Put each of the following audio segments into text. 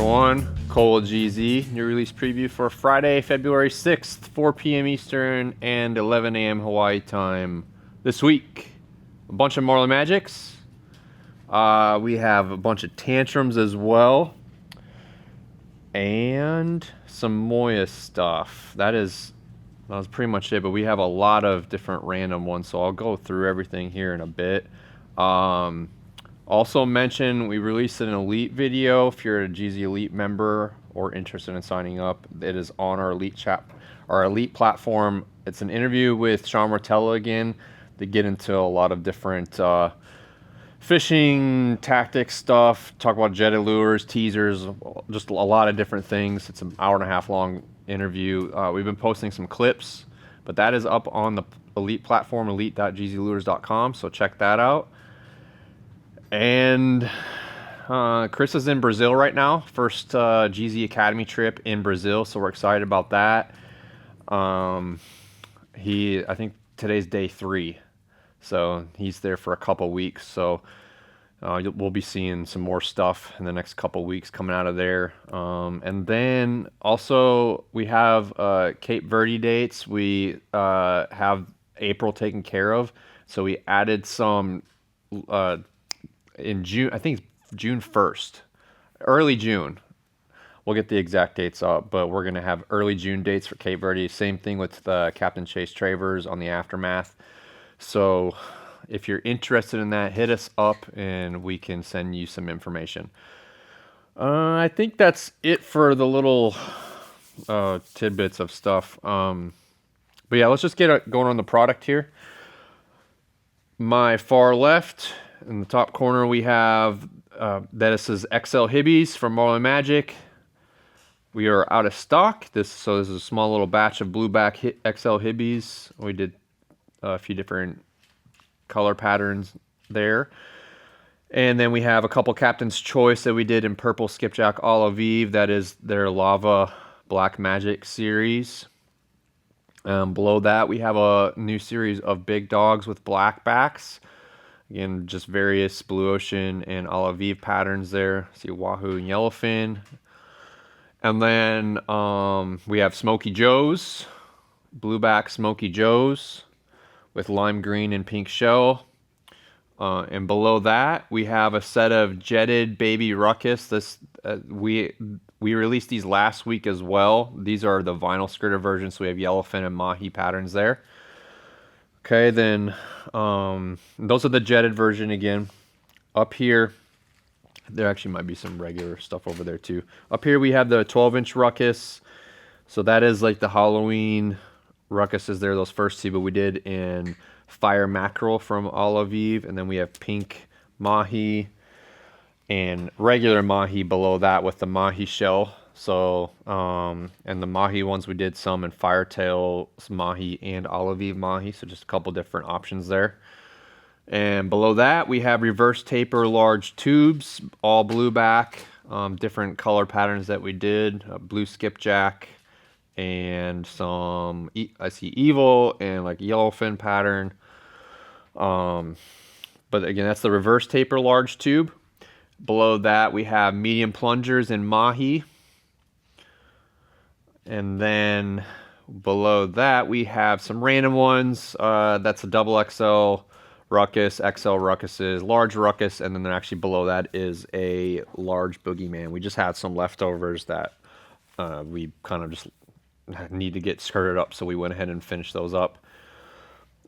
everyone. Cole GZ, new release preview for Friday, February 6th, 4 p.m. Eastern and 11 a.m. Hawaii time this week. A bunch of Marlin Magics. We have a bunch of Tantrums as well. And some Moyes stuff. That was pretty much it, but we have a lot of different random ones, so I'll go through everything here in a bit. Also mention we released an Elite video. If you're a GZ Elite member or interested in signing up, it is on our Elite chat, our Elite platform. It's an interview with Sean Rotella again to get into a lot of different fishing tactics stuff, talk about jetted lures, teasers, just a lot of different things. It's an hour and a half long interview. We've been posting some clips, but that is up on the Elite platform, elite.gzlures.com, so check that out. And Chris is in Brazil right now, first GZ Academy trip in Brazil, so we're excited about that. I think today's day 3, so he's there for a couple weeks, so we'll be seeing some more stuff in the next couple weeks coming out of there. And then also we have Cape Verde dates. We have April taken care of, so we added some in June. I think it's June 1st, early June. We'll get the exact dates up, but we're going to have early June dates for Cape Verde. Same thing with the Captain Chase Travers on the Aftermath. So if you're interested in that, hit us up and we can send you some information. I think that's it for the little tidbits of stuff. But yeah, let's just get going on the product here. My far left, in the top corner, we have that says XL Hibbies from Marlin Magic. We are out of stock. So this is a small little batch of blueback XL Hibbies. We did a few different color patterns there. And then we have a couple Captain's Choice that we did in purple skipjack olive eve. That is their Lava Black Magic series. Below that, we have a new series of big dogs with black backs. Again, just various blue ocean and olive eve patterns there. See wahoo and yellowfin. And then we have Smokey Joes, blueback Smokey Joes with lime green and pink shell. And below that, we have a set of jetted baby Ruckus. We released these last week as well. These are the vinyl skirter versions, so we have yellowfin and mahi patterns there. Okay, then those are the jetted version again. Up here, there actually might be some regular stuff over there too. Up here we have the 12-inch Ruckus. So that is like the Halloween Ruckuses there, those first two, but we did in Fire Mackerel from Olive Eve, and then we have pink mahi and regular mahi below that with the mahi shell. So, and the mahi ones we did some in Firetail mahi and Olive Eve mahi, so just a couple different options there. And below that we have reverse taper large tubes, all blueback, different color patterns that we did, blue skipjack, and some, I see evil and like yellowfin pattern. But again, that's the reverse taper large tube. Below that we have medium plungers in mahi. And then below that we have some random ones. That's a double XL Ruckus, XL Ruckuses, large Ruckus, and then actually below that is a large Boogeyman. We just had some leftovers that we kind of just need to get skirted up, so we went ahead and finished those up.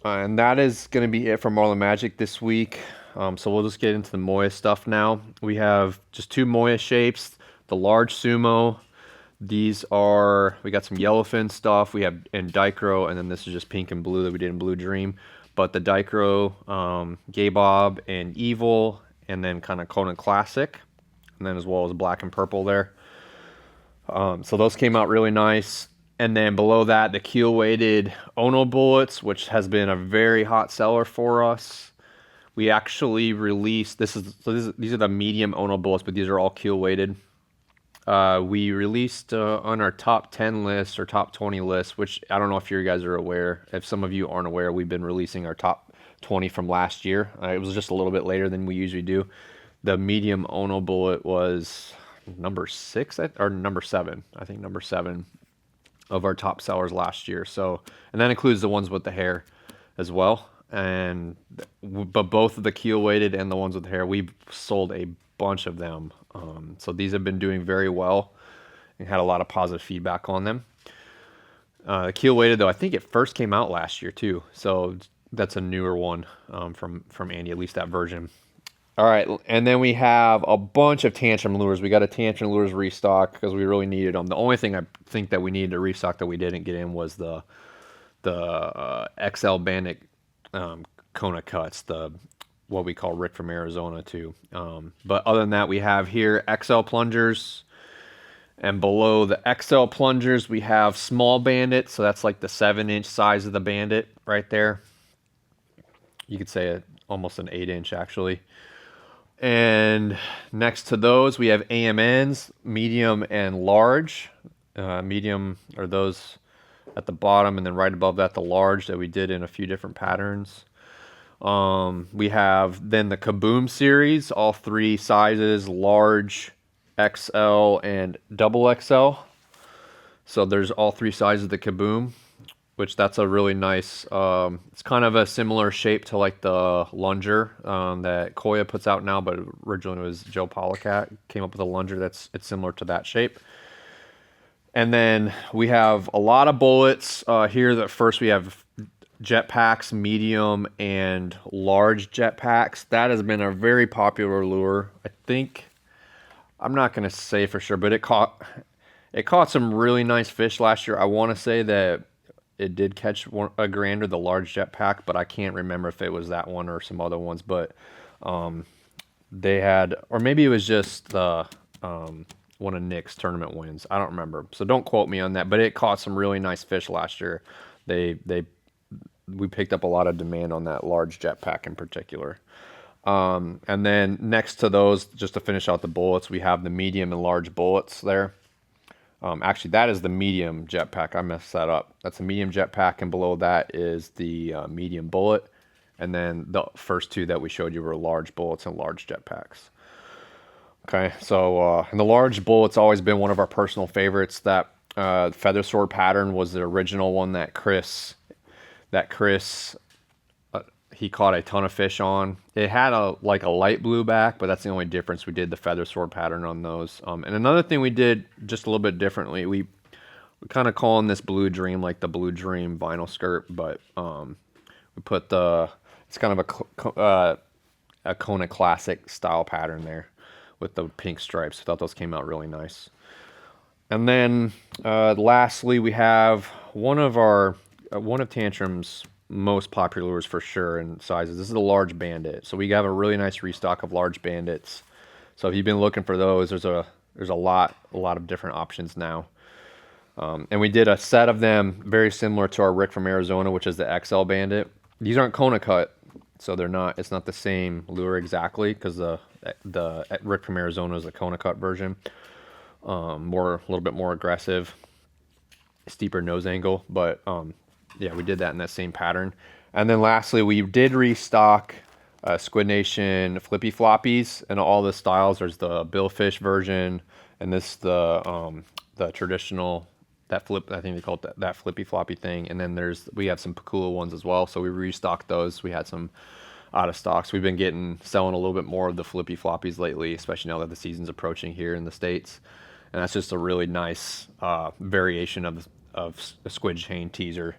And that is going to be it for Marlin Magic this week. So we'll just get into the Moyes stuff now. We have just 2 Moyes shapes, the large Sumo. These are, we got some yellowfin stuff, we have in Dichro, and then this is just pink and blue that we did in Blue Dream. But the Dichro, Gay Bob, and Evil, and then kind of Conan Classic, and then as well as black and purple there. So those came out really nice. And then below that, the keel-weighted Ono bullets, which has been a very hot seller for us. We actually released, these are the medium Ono bullets, but these are all keel-weighted. We released on our top 10 list or top 20 list, which I don't know if you guys are aware. If some of you aren't aware, we've been releasing our top 20 from last year. It was just a little bit later than we usually do. The medium Ono bullet was number 6 or number 7. I think number 7 of our top sellers last year. So, and that includes the ones with the hair as well. And but both of the keel weighted and the ones with the hair, we've sold a bunch of them. So these have been doing very well and had a lot of positive feedback on them. The keel weighted though, I think it first came out last year too. So that's a newer one from Andy, at least that version. All right, and then we have a bunch of Tantrum lures. We got a Tantrum lures restock because we really needed them. The only thing I think that we needed to restock that we didn't get in was the XL Bandit Kona cuts, the what we call Rick from Arizona too. But other than that, we have here XL plungers, and below the XL plungers we have small Bandit. So that's like the 7-inch size of the Bandit right there. You could say almost an 8-inch actually. And next to those, we have AMNs, medium and large. Medium are those at the bottom, and then right above that, the large that we did in a few different patterns. We have then the Kaboom series, all 3 sizes, large, XL, and double XL. So there's all 3 sizes of the Kaboom, which that's a really nice, it's kind of a similar shape to like the Lunger that Koya puts out now, but originally it was Joe Pollacat came up with a Lunger it's similar to that shape. And then we have a lot of bullets here. That first we have JetPacks, medium and large JetPacks. That has been a very popular lure. I think, I'm not going to say for sure, but it caught some really nice fish last year. I want to say that it did catch a grander, the large JetPack, but I can't remember if it was that one or some other ones. But they had, or maybe it was just the one of Nick's tournament wins. I don't remember, so don't quote me on that. But it caught some really nice fish last year. We picked up a lot of demand on that large JetPack in particular. And then next to those, just to finish out the bullets, we have the medium and large bullets there. Actually, that is the medium JetPack. I messed that up. That's a medium JetPack, and below that is the medium bullet. And then the first 2 that we showed you were large bullets and large JetPacks. Okay, so and the large bullet's always been one of our personal favorites. That feather sword pattern was the original one that Chris he caught a ton of fish on. It had a light blue back, but that's the only difference. We did the feather sword pattern on those. And another thing we did just a little bit differently, we kind of calling this Blue Dream like the Blue Dream vinyl skirt, but we put it's kind of a Kona Classic style pattern there with the pink stripes. I thought those came out really nice. And then lastly, we have one of Tantrum's most popular lures for sure in sizes. This is the large Bandit. So we have a really nice restock of large Bandits. So if you've been looking for those, there's a lot of different options now. And we did a set of them very similar to our Rick from Arizona, which is the XL Bandit. These aren't Kona cut, so it's not the same lure exactly, because the Rick from Arizona is a Kona cut version. A little bit more aggressive, steeper nose angle, but yeah, we did that in that same pattern. And then lastly, we did restock Squid Nation flippy floppies and all the styles. There's the billfish version, and this the traditional, that flip, I think they call it that flippy floppy thing. And then we have some Pakula ones as well, so we restocked those. We had some out of stocks. We've been selling a little bit more of the flippy floppies lately, especially now that the season's approaching here in the States. And that's just a really nice variation of a squid chain teaser.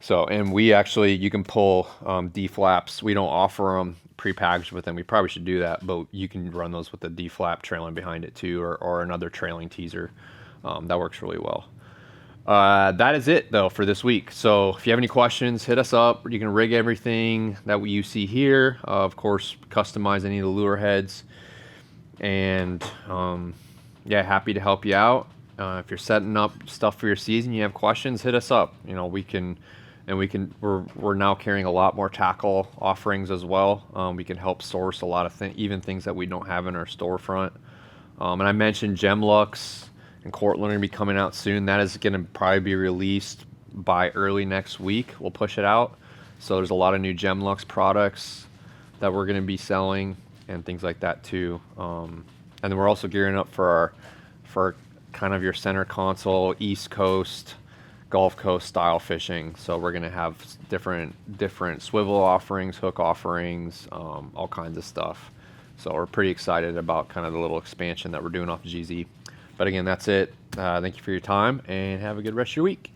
So, and you can pull D-flaps. We don't offer them pre-packaged with them. We probably should do that, but you can run those with the D-flap trailing behind it too, or another trailing teaser. That works really well. That is it though for this week. So if you have any questions, hit us up. You can rig everything that you see here. Of course, customize any of the lure heads. And yeah, happy to help you out. If you're setting up stuff for your season, you have questions, hit us up. We're now carrying a lot more tackle offerings as well. We can help source a lot of even things that we don't have in our storefront. And I mentioned Gemlux and Cortland are going to be coming out soon. That is going to probably be released by early next week. We'll push it out. So there's a lot of new Gemlux products that we're going to be selling and things like that too. And then we're also gearing up for kind of your center console, East Coast, Gulf Coast style fishing. So we're gonna have different swivel offerings, hook offerings, all kinds of stuff. So we're pretty excited about kind of the little expansion that we're doing off GZ. But again, that's it. Thank you for your time, and have a good rest of your week.